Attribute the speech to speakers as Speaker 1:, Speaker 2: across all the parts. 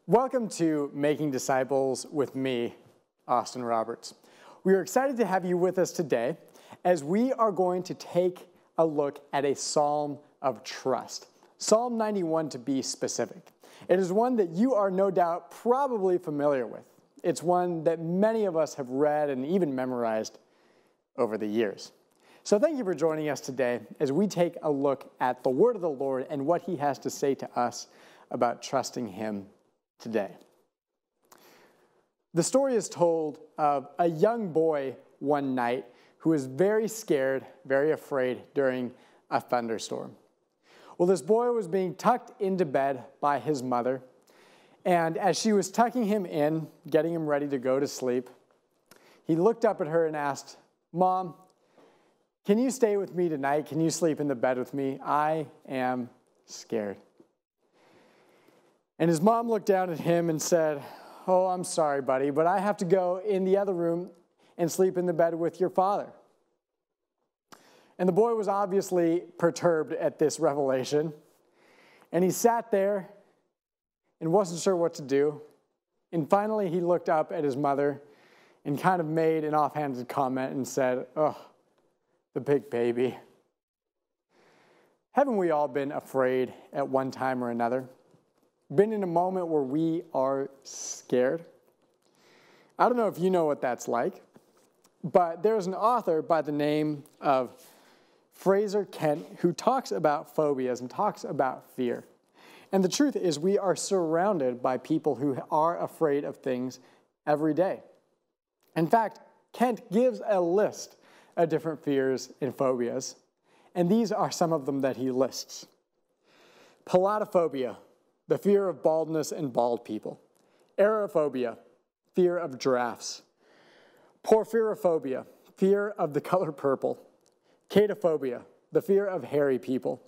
Speaker 1: Welcome to Making Disciples with me, Austin Roberts. We are excited to have you with us today as we are going to take a look at a psalm of trust. Psalm 91 to be specific. It is one that you are no doubt probably familiar with. It's one that many of us have read and even memorized over the years. So thank you for joining us today as we take a look at the word of the Lord and what he has to say to us about trusting him today. The story is told of a young boy one night who was very scared, very afraid during a thunderstorm. Well, this boy was being tucked into bed by his mother, and as she was tucking him in, getting him ready to go to sleep, he looked up at her and asked, "Mom, can you stay with me tonight? Can you sleep in the bed with me? I am scared." And his mom looked down at him and said, "Oh, I'm sorry, buddy, but I have to go in the other room and sleep in the bed with your father." And the boy was obviously perturbed at this revelation. And he sat there and wasn't sure what to do. And finally, he looked up at his mother and kind of made an offhanded comment and said, "Oh, the big baby." Haven't we all been afraid at one time or another? Been in a moment where we are scared? I don't know if you know what that's like, but there's an author by the name of Fraser Kent who talks about phobias and talks about fear. And the truth is we are surrounded by people who are afraid of things every day. In fact, Kent gives a list of different fears and phobias, and these are some of them that he lists. Palatophobia, the fear of baldness and bald people. Aerophobia, fear of giraffes. Porphyrophobia, fear of the color purple. Catophobia, the fear of hairy people.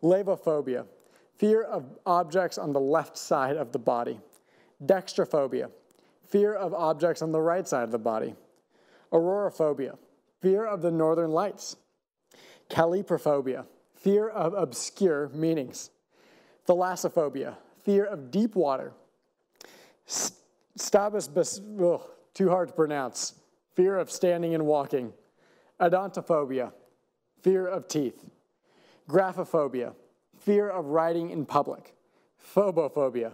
Speaker 1: Lavophobia, fear of objects on the left side of the body. Dextrophobia, fear of objects on the right side of the body. Auroraphobia, fear of the northern lights. Caliprophobia, fear of obscure meanings. Thalassophobia, fear of deep water. Too hard to pronounce, fear of standing and walking. Odontophobia, fear of teeth. Graphophobia, fear of riding in public. Phobophobia,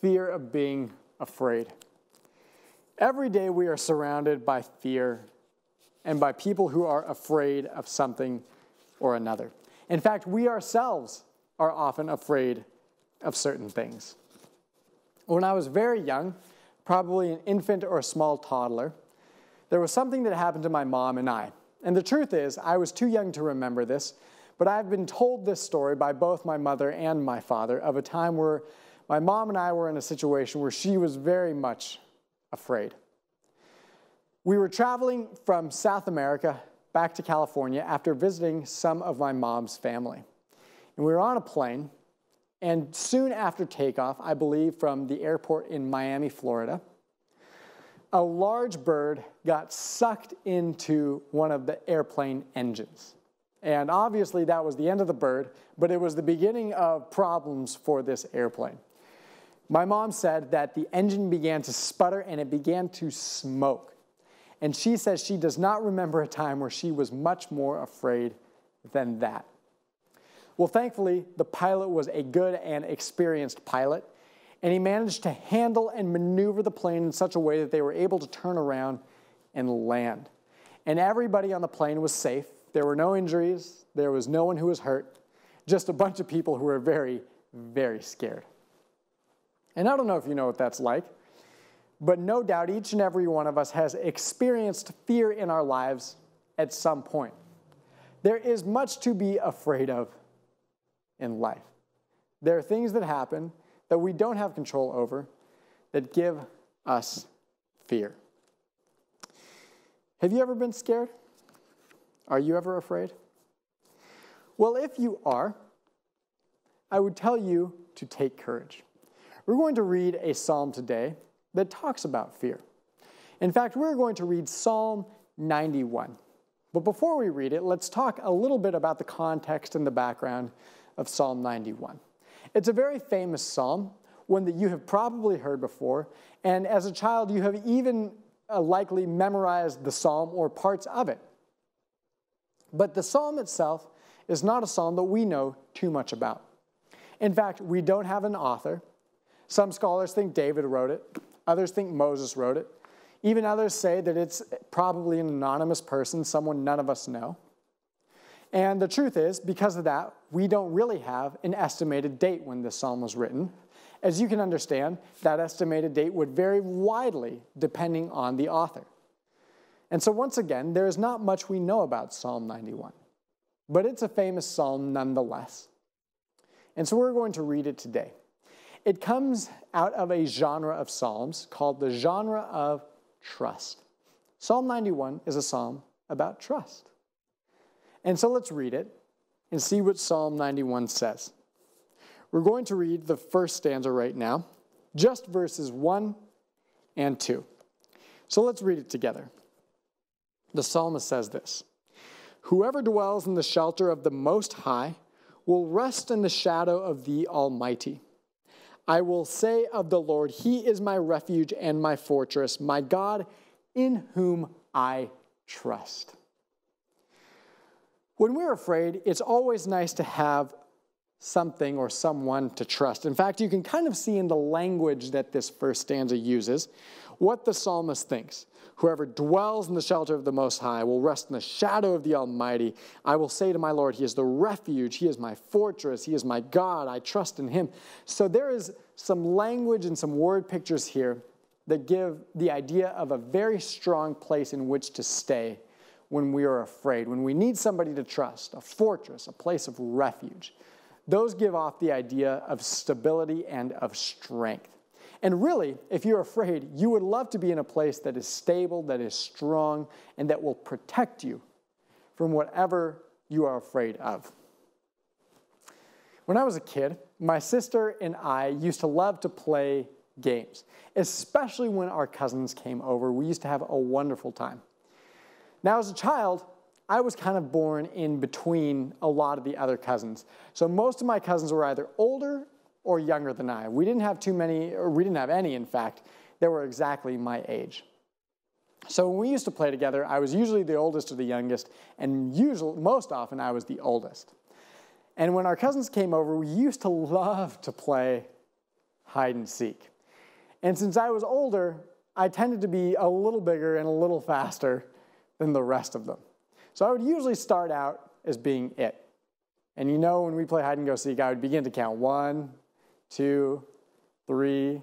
Speaker 1: fear of being afraid. Every day we are surrounded by fear and by people who are afraid of something or another. In fact, we ourselves are often afraid of certain things. When I was very young, probably an infant or a small toddler, there was something that happened to my mom and I. And the truth is, I was too young to remember this, but I've been told this story by both my mother and my father of a time where my mom and I were in a situation where she was very much afraid. We were traveling from South America back to California after visiting some of my mom's family. And we were on a plane, and soon after takeoff, I believe from the airport in Miami, Florida, a large bird got sucked into one of the airplane engines. And obviously that was the end of the bird, but it was the beginning of problems for this airplane. My mom said that the engine began to sputter and it began to smoke. And she says she does not remember a time where she was much more afraid than that. Well, thankfully, the pilot was a good and experienced pilot, and he managed to handle and maneuver the plane in such a way that they were able to turn around and land. And everybody on the plane was safe. There were no injuries. There was no one who was hurt. Just a bunch of people who were very, very scared. And I don't know if you know what that's like, but no doubt each and every one of us has experienced fear in our lives at some point. There is much to be afraid of in life. There are things that happen that we don't have control over that give us fear. Have you ever been scared? Are you ever afraid? Well, if you are, I would tell you to take courage. We're going to read a psalm today that talks about fear. In fact, we're going to read Psalm 91. But before we read it, let's talk a little bit about the context and the background of Psalm 91. It's a very famous psalm, one that you have probably heard before, and as a child you have even likely memorized the psalm or parts of it. But the psalm itself is not a psalm that we know too much about. In fact, we don't have an author. Some scholars think David wrote it. Others think Moses wrote it. Even others say that it's probably an anonymous person, someone none of us know. And the truth is, because of that, we don't really have an estimated date when this psalm was written. As you can understand, that estimated date would vary widely depending on the author. And so once again, there is not much we know about Psalm 91, but it's a famous psalm nonetheless. And so we're going to read it today. It comes out of a genre of psalms called the genre of trust. Psalm 91 is a psalm about trust. And so let's read it and see what Psalm 91 says. We're going to read the first stanza right now, just verses 1 and 2. So let's read it together. The psalmist says this: "Whoever dwells in the shelter of the Most High will rest in the shadow of the Almighty. I will say of the Lord, He is my refuge and my fortress, my God in whom I trust." When we're afraid, it's always nice to have something or someone to trust. In fact, you can kind of see in the language that this first stanza uses what the psalmist thinks. Whoever dwells in the shelter of the Most High will rest in the shadow of the Almighty. I will say to my Lord, He is the refuge, He is my fortress, He is my God, I trust in Him. So there is some language and some word pictures here that give the idea of a very strong place in which to stay when we are afraid, when we need somebody to trust, a fortress, a place of refuge. Those give off the idea of stability and of strength. And really, if you're afraid, you would love to be in a place that is stable, that is strong, and that will protect you from whatever you are afraid of. When I was a kid, my sister and I used to love to play games, especially when our cousins came over. We used to have a wonderful time. Now, as a child, I was kind of born in between a lot of the other cousins. So most of my cousins were either older or younger than I. We didn't have too many, or we didn't have any, in fact, that were exactly my age. So when we used to play together, I was usually the oldest or the youngest, and most often I was the oldest. And when our cousins came over, we used to love to play hide and seek. And since I was older, I tended to be a little bigger and a little faster than the rest of them. So I would usually start out as being it. And you know, when we play hide and go seek, I would begin to count 1, 2, 3,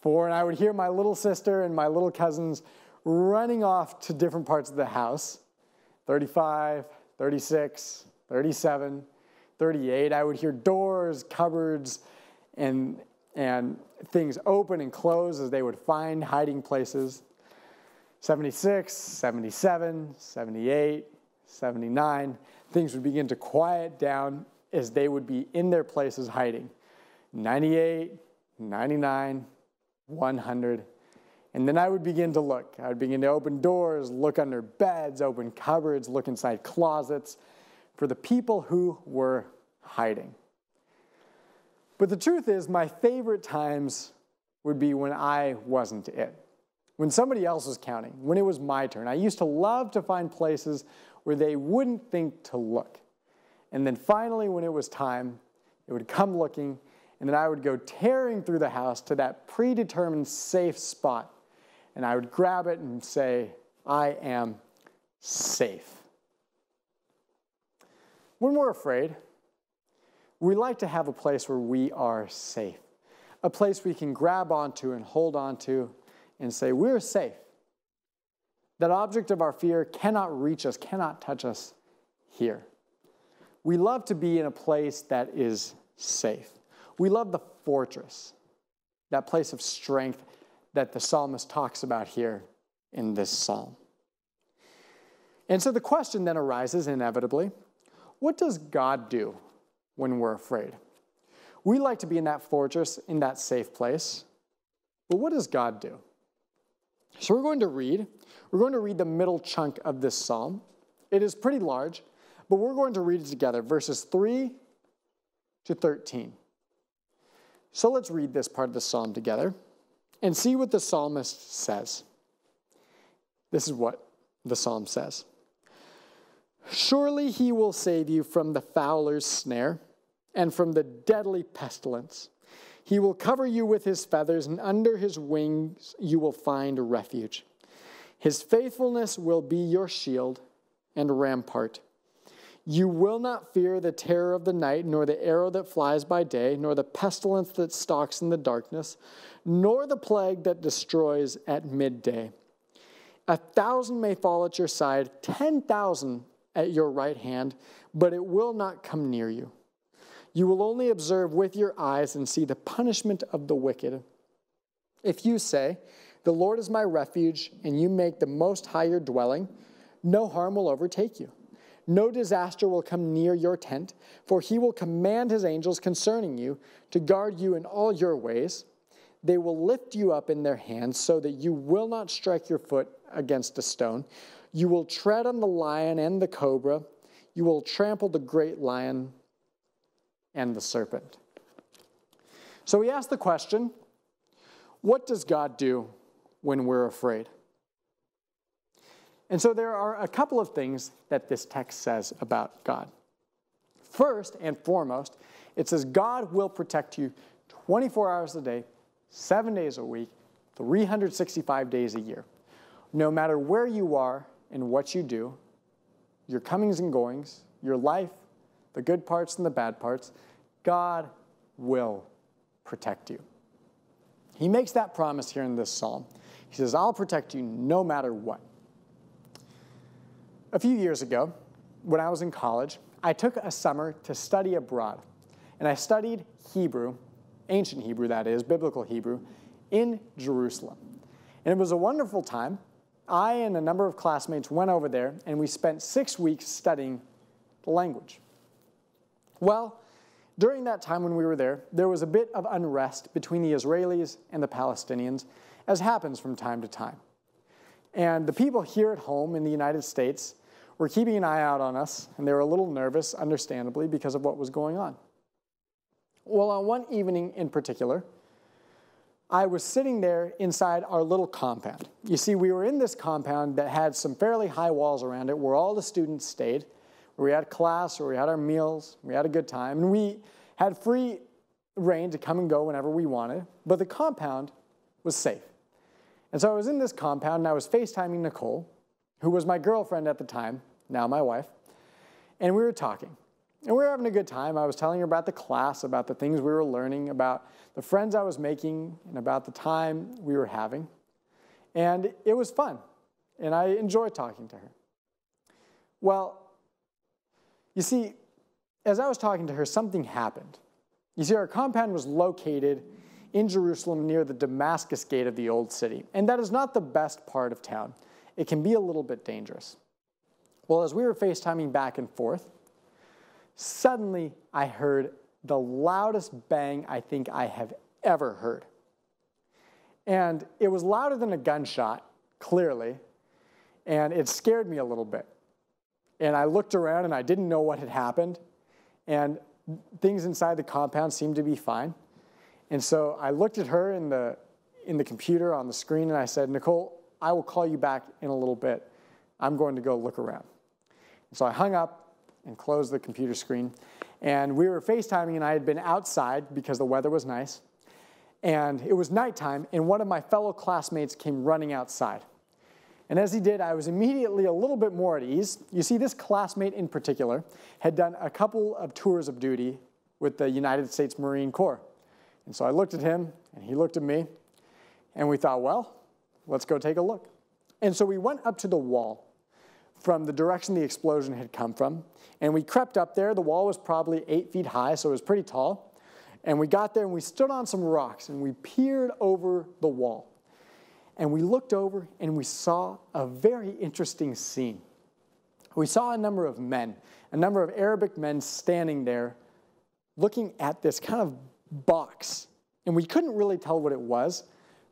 Speaker 1: 4, and I would hear my little sister and my little cousins running off to different parts of the house. 35, 36, 37, 38. I would hear doors, cupboards, and things open and close as they would find hiding places. 76, 77, 78, 79. Things would begin to quiet down as they would be in their places hiding. 98, 99, 100. And then I would begin to look. I would begin to open doors, look under beds, open cupboards, look inside closets for the people who were hiding. But the truth is, my favorite times would be when I wasn't it. When somebody else was counting, when it was my turn. I used to love to find places where they wouldn't think to look. And then finally, when it was time, it would come looking, and then I would go tearing through the house to that predetermined safe spot. And I would grab it and say, I am safe. When we're afraid, we like to have a place where we are safe. A place we can grab onto and hold onto and say, we're safe. That object of our fear cannot reach us, cannot touch us here. We love to be in a place that is safe. We love the fortress, that place of strength that the psalmist talks about here in this psalm. And so the question then arises inevitably, what does God do when we're afraid? We like to be in that fortress, in that safe place, but what does God do? So we're going to read the middle chunk of this psalm. It is pretty large, but we're going to read it together, verses 3 to 13. So let's read this part of the psalm together and see what the psalmist says. This is what the psalm says. Surely he will save you from the fowler's snare and from the deadly pestilence. He will cover you with his feathers, and under his wings you will find refuge. His faithfulness will be your shield and rampart. You will not fear the terror of the night, nor the arrow that flies by day, nor the pestilence that stalks in the darkness, nor the plague that destroys at midday. 1,000 may fall at your side, 10,000 at your right hand, but it will not come near you. You will only observe with your eyes and see the punishment of the wicked. If you say, "The Lord is my refuge," and you make the Most High your dwelling, no harm will overtake you. No disaster will come near your tent, for he will command his angels concerning you to guard you in all your ways. They will lift you up in their hands so that you will not strike your foot against a stone. You will tread on the lion and the cobra. You will trample the great lion and the serpent. So we ask the question, what does God do when we're afraid? And so there are a couple of things that this text says about God. First and foremost, it says God will protect you 24 hours a day, 7 days a week, 365 days a year. No matter where you are and what you do, your comings and goings, your life, the good parts and the bad parts, God will protect you. He makes that promise here in this psalm. He says, I'll protect you no matter what. A few years ago, when I was in college, I took a summer to study abroad. And I studied Hebrew, ancient Hebrew that is, biblical Hebrew, in Jerusalem. And it was a wonderful time. I and a number of classmates went over there, and we spent 6 weeks studying the language. Well, during that time when we were there was a bit of unrest between the Israelis and the Palestinians, as happens from time to time. And the people here at home in the United States were keeping an eye out on us, and they were a little nervous, understandably, because of what was going on. Well, on one evening in particular, I was sitting there inside our little compound. You see, we were in this compound that had some fairly high walls around it where all the students stayed, where we had class, where we had our meals, we had a good time, and we had free reign to come and go whenever we wanted, but the compound was safe. And so I was in this compound, and I was FaceTiming Nicole, who was my girlfriend at the time, now my wife, and we were talking. And we were having a good time. I was telling her about the class, about the things we were learning, about the friends I was making, and about the time we were having. And it was fun, and I enjoyed talking to her. Well, you see, as I was talking to her, something happened. You see, our compound was located in Jerusalem near the Damascus Gate of the Old City, and that is not the best part of town. It can be a little bit dangerous. Well, as we were FaceTiming back and forth, suddenly I heard the loudest bang I think I have ever heard. And it was louder than a gunshot, clearly, and it scared me a little bit. And I looked around and I didn't know what had happened, and things inside the compound seemed to be fine. And so I looked at her in the computer on the screen and I said, Nicole, I will call you back in a little bit. I'm going to go look around. And so I hung up and closed the computer screen. And we were FaceTiming, and I had been outside because the weather was nice. And it was nighttime, and one of my fellow classmates came running outside. And as he did, I was immediately a little bit more at ease. You see, this classmate in particular had done a couple of tours of duty with the United States Marine Corps. And so I looked at him, and he looked at me, and we thought, well, let's go take a look. And so we went up to the wall from the direction the explosion had come from, and we crept up there. The wall was probably 8 feet high, so it was pretty tall. And we got there, and we stood on some rocks, and we peered over the wall. And we looked over, and we saw a very interesting scene. We saw a number of men, a number of Arabic men standing there looking at this kind of box. And we couldn't really tell what it was,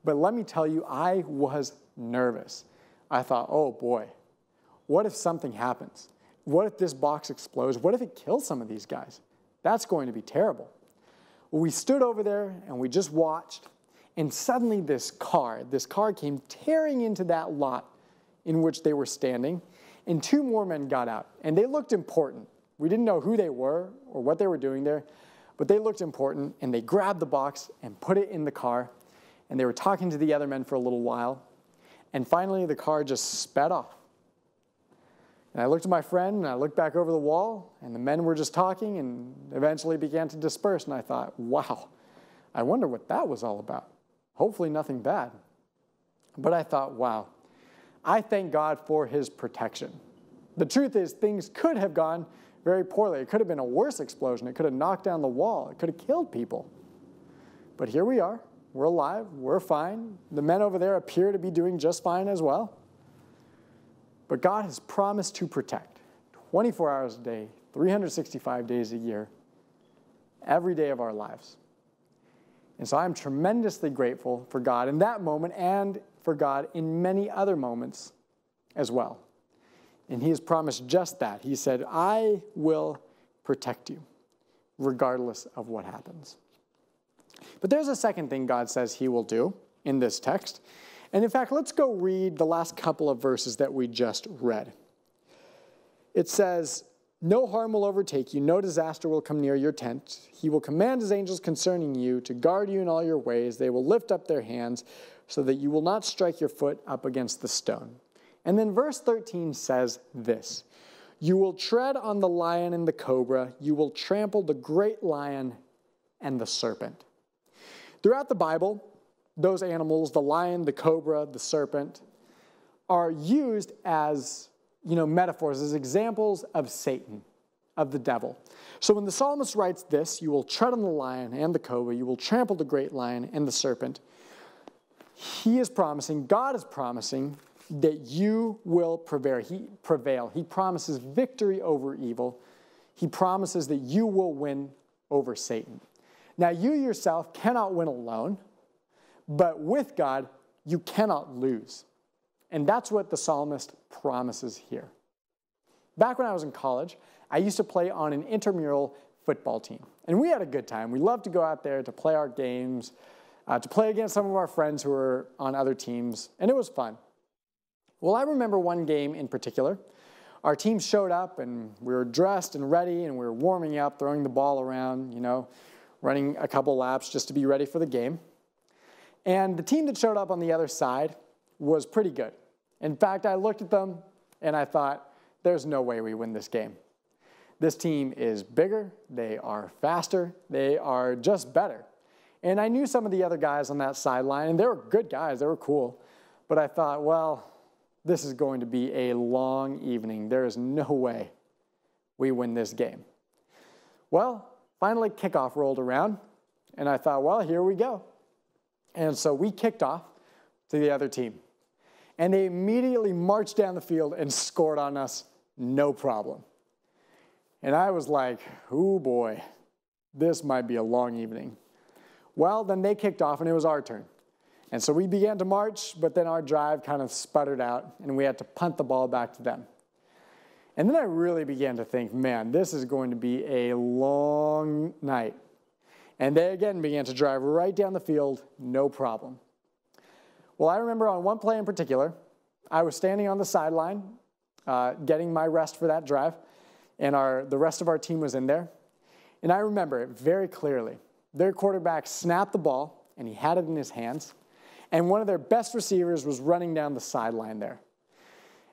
Speaker 1: but let me tell you, I was nervous. I thought, oh boy, what if something happens? What if this box explodes? What if it kills some of these guys? That's going to be terrible. Well, we stood over there and we just watched, and suddenly this car came tearing into that lot in which they were standing, and two more men got out, and they looked important. We didn't know who they were or what they were doing there, but they looked important, and they grabbed the box and put it in the car, and they were talking to the other men for a little while, and finally the car just sped off. And I looked at my friend, and I looked back over the wall, and the men were just talking and eventually began to disperse, and I thought, wow, I wonder what that was all about. Hopefully nothing bad. But I thought, wow, I thank God for his protection. The truth is, things could have gone very poorly. It could have been a worse explosion. It could have knocked down the wall. It could have killed people. But here we are. We're alive. We're fine. The men over there appear to be doing just fine as well. But God has promised to protect 24 hours a day, 365 days a year, every day of our lives. And so I'm tremendously grateful for God in that moment and for God in many other moments as well. And he has promised just that. He said, I will protect you regardless of what happens. But there's a second thing God says he will do in this text. And in fact, let's go read the last couple of verses that we just read. It says, no harm will overtake you, no disaster will come near your tent. He will command his angels concerning you to guard you in all your ways. They will lift up their hands so that you will not strike your foot up against the stone. And then verse 13 says this, you will tread on the lion and the cobra. You will trample the great lion and the serpent. Throughout the Bible, those animals, the lion, the cobra, the serpent, are used as, metaphors, as examples of Satan, of the devil. So when the psalmist writes this, you will tread on the lion and the cobra, you will trample the great lion and the serpent, he is promising, God is promising, that you will prevail. He promises victory over evil. He promises that you will win over Satan. Now, you yourself cannot win alone, but with God, you cannot lose. And that's what the psalmist promises here. Back when I was in college, I used to play on an intramural football team. And we had a good time. We loved to go out there to play our games, to play against some of our friends who were on other teams, and it was fun. Well, I remember one game in particular. Our team showed up, and we were dressed and ready, and we were warming up, throwing the ball around, running a couple laps just to be ready for the game. And the team that showed up on the other side was pretty good. In fact, I looked at them, and I thought, there's no way we win this game. This team is bigger, they are faster, they are just better. And I knew some of the other guys on that sideline, and they were good guys, they were cool. But I thought, well, this is going to be a long evening. There is no way we win this game. Well, finally kickoff rolled around, and I thought, well, here we go. And so we kicked off to the other team. And they immediately marched down the field and scored on us, no problem. And I was like, oh boy, this might be a long evening. Well, then they kicked off, and it was our turn. And so we began to march, but then our drive kind of sputtered out, and we had to punt the ball back to them. And then I really began to think, man, this is going to be a long night. And they again began to drive right down the field, no problem. Well, I remember on one play in particular, I was standing on the sideline, getting my rest for that drive, and the rest of our team was in there. And I remember it very clearly. Their quarterback snapped the ball, and he had it in his hands. And one of their best receivers was running down the sideline there.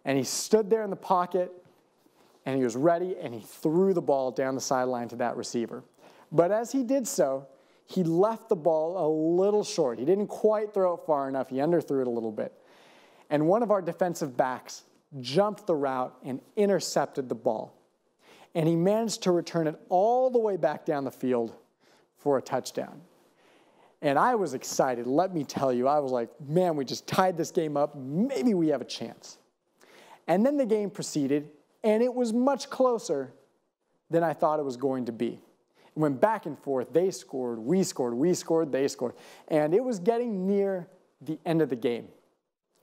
Speaker 1: And he stood there in the pocket, and he was ready, and he threw the ball down the sideline to that receiver. But as he did so, he left the ball a little short. He didn't quite throw it far enough. He underthrew it a little bit. And one of our defensive backs jumped the route and intercepted the ball. And he managed to return it all the way back down the field for a touchdown. And I was excited, let me tell you. I was like, man, we just tied this game up. Maybe we have a chance. And then the game proceeded, and it was much closer than I thought it was going to be. It went back and forth. They scored, we scored, we scored, they scored. And it was getting near the end of the game.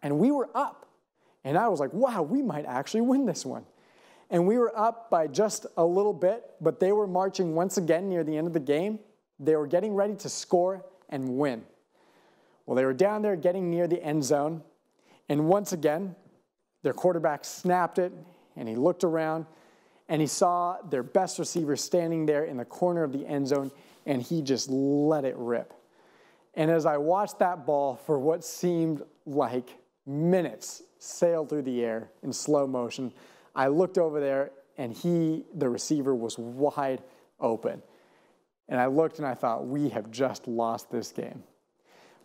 Speaker 1: And we were up. And I was like, wow, we might actually win this one. And we were up by just a little bit, but they were marching once again near the end of the game. They were getting ready to score and win. Well, they were down there getting near the end zone, and once again, their quarterback snapped it, and he looked around, and he saw their best receiver standing there in the corner of the end zone, and he just let it rip. And as I watched that ball for what seemed like minutes sail through the air in slow motion, I looked over there, and the receiver, was wide open. And I looked and I thought, we have just lost this game.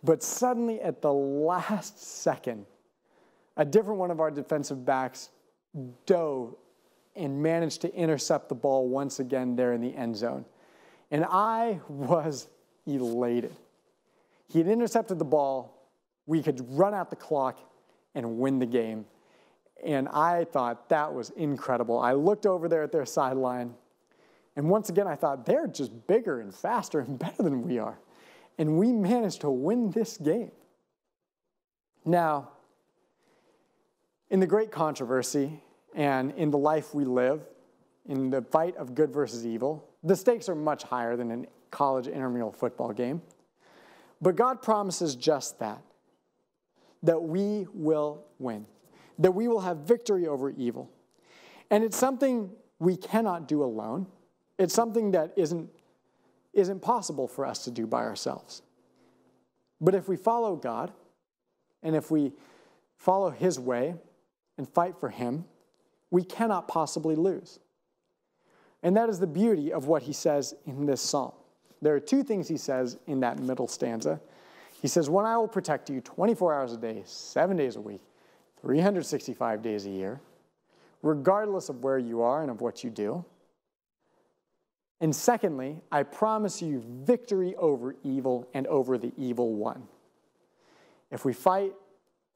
Speaker 1: But suddenly at the last second, a different one of our defensive backs dove and managed to intercept the ball once again there in the end zone. And I was elated. He had intercepted the ball. We could run out the clock and win the game. And I thought that was incredible. I looked over there at their sideline, and once again I thought, they're just bigger and faster and better than we are. And we managed to win this game. Now, in the great controversy and in the life we live, in the fight of good versus evil, the stakes are much higher than a college intramural football game. But God promises just that we will win, that we will have victory over evil. And it's something we cannot do alone. It's something that isn't possible for us to do by ourselves. But if we follow God, and if we follow His way and fight for Him, we cannot possibly lose. And that is the beauty of what He says in this psalm. There are two things He says in that middle stanza. He says, "When I will protect you 24 hours a day, 7 days a week, 365 days a year, regardless of where you are and of what you do. And secondly, I promise you victory over evil and over the evil one." If we fight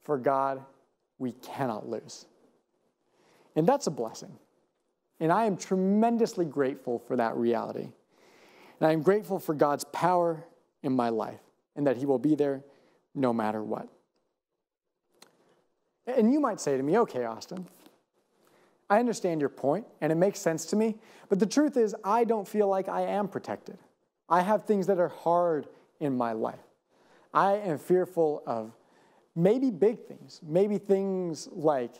Speaker 1: for God, we cannot lose. And that's a blessing. And I am tremendously grateful for that reality. And I am grateful for God's power in my life and that He will be there no matter what. And you might say to me, "Okay, Austin, I understand your point, and it makes sense to me, but the truth is I don't feel like I am protected. I have things that are hard in my life. I am fearful of maybe big things, maybe things like,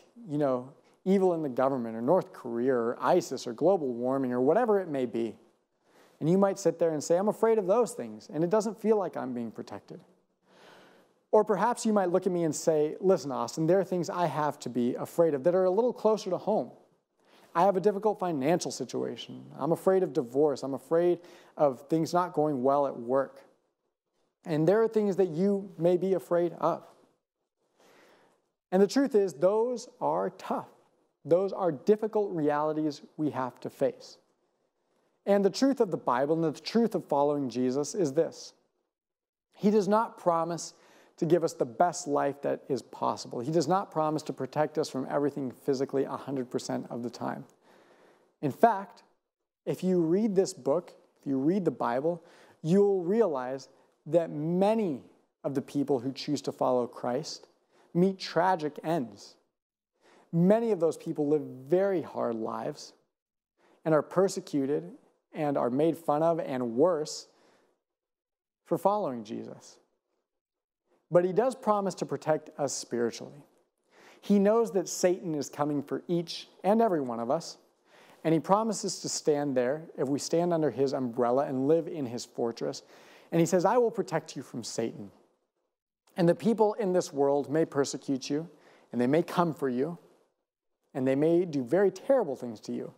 Speaker 1: evil in the government or North Korea or ISIS or global warming or whatever it may be." And you might sit there and say, "I'm afraid of those things, and it doesn't feel like I'm being protected." Or perhaps you might look at me and say, "Listen, Austin, there are things I have to be afraid of that are a little closer to home. I have a difficult financial situation. I'm afraid of divorce. I'm afraid of things not going well at work." And there are things that you may be afraid of. And the truth is, those are tough. Those are difficult realities we have to face. And the truth of the Bible and the truth of following Jesus is this: He does not promise to give us the best life that is possible. He does not promise to protect us from everything physically 100% of the time. In fact, if you read this book, if you read the Bible, you'll realize that many of the people who choose to follow Christ meet tragic ends. Many of those people live very hard lives and are persecuted and are made fun of and worse for following Jesus. But He does promise to protect us spiritually. He knows that Satan is coming for each and every one of us, and He promises to stand there if we stand under His umbrella and live in His fortress. And He says, "I will protect you from Satan. And the people in this world may persecute you, and they may come for you, and they may do very terrible things to you.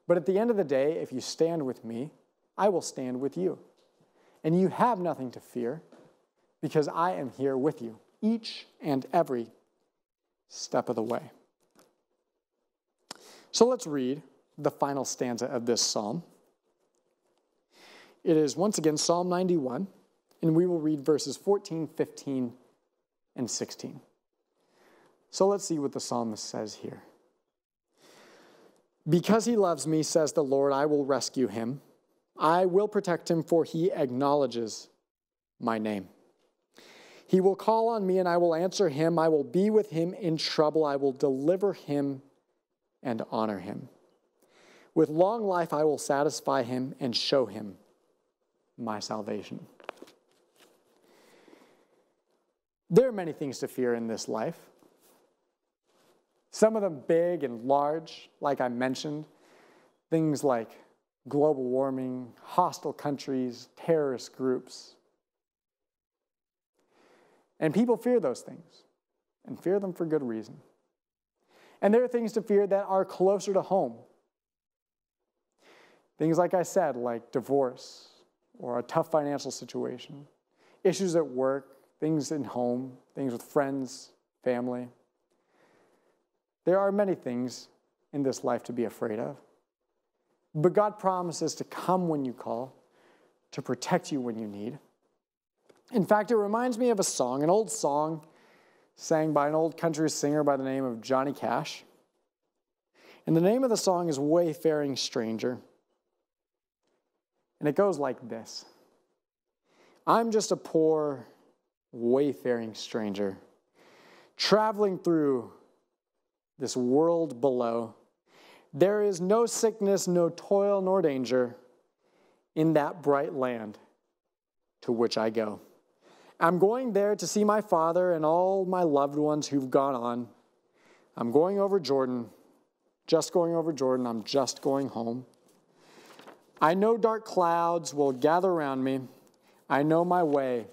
Speaker 1: But at the end of the day, if you stand with me, I will stand with you. And you have nothing to fear, because I am here with you each and every step of the way." So let's read the final stanza of this psalm. It is once again Psalm 91, and we will read verses 14, 15, and 16. So let's see what the psalmist says here. "Because He loves me, says the Lord, I will rescue Him. I will protect Him, for He acknowledges my name. He will call on me, and I will answer him. I will be with him in trouble. I will deliver him and honor him. With long life I will satisfy him and show him my salvation. There are many things to fear in this life. Some of them big and large, like I mentioned. Things like global warming, hostile countries, terrorist groups. And people fear those things, and fear them for good reason. And there are things to fear that are closer to home. Things like I said, like divorce, or a tough financial situation, issues at work, things in home, things with friends, family. There are many things in this life to be afraid of. But God promises to come when you call, to protect you when you need. In fact, it reminds me of a song, an old song sang by an old country singer by the name of Johnny Cash. And the name of the song is Wayfaring Stranger. And it goes like this. I'm just a poor, wayfaring stranger, traveling through this world below. There is no sickness, no toil, nor danger in that bright land to which I go. I'm going there to see my father and all my loved ones who've gone on. I'm going over Jordan, just going over Jordan. I'm just going home. I know dark clouds will gather around me. I know my way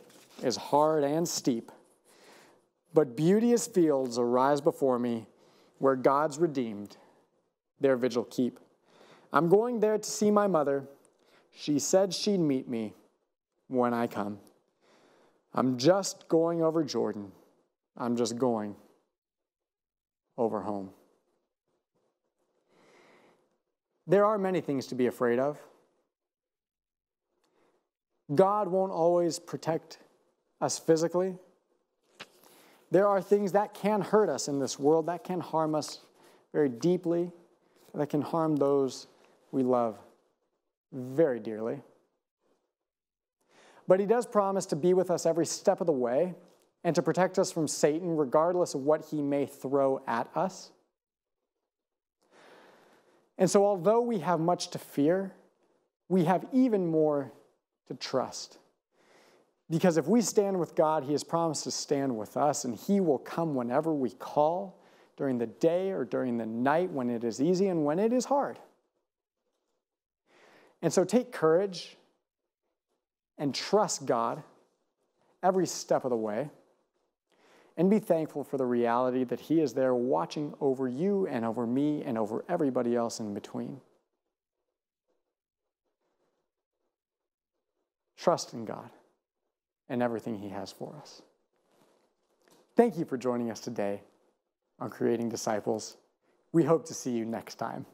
Speaker 1: is hard and steep, but beauteous fields arise before me where God's redeemed their vigil keep. I'm going there to see my mother. She said she'd meet me when I come. I'm just going over Jordan. I'm just going over home. There are many things to be afraid of. God won't always protect us physically. There are things that can hurt us in this world, that can harm us very deeply, that can harm those we love very dearly. But he does promise to be with us every step of the way and to protect us from Satan regardless of what he may throw at us. And so although we have much to fear, we have even more to trust. Because if we stand with God, he has promised to stand with us, and he will come whenever we call, during the day or during the night, when it is easy and when it is hard. And so take courage and trust God every step of the way, and be thankful for the reality that he is there watching over you and over me and over everybody else in between. Trust in God and everything he has for us. Thank you for joining us today on Creating Disciples. We hope to see you next time.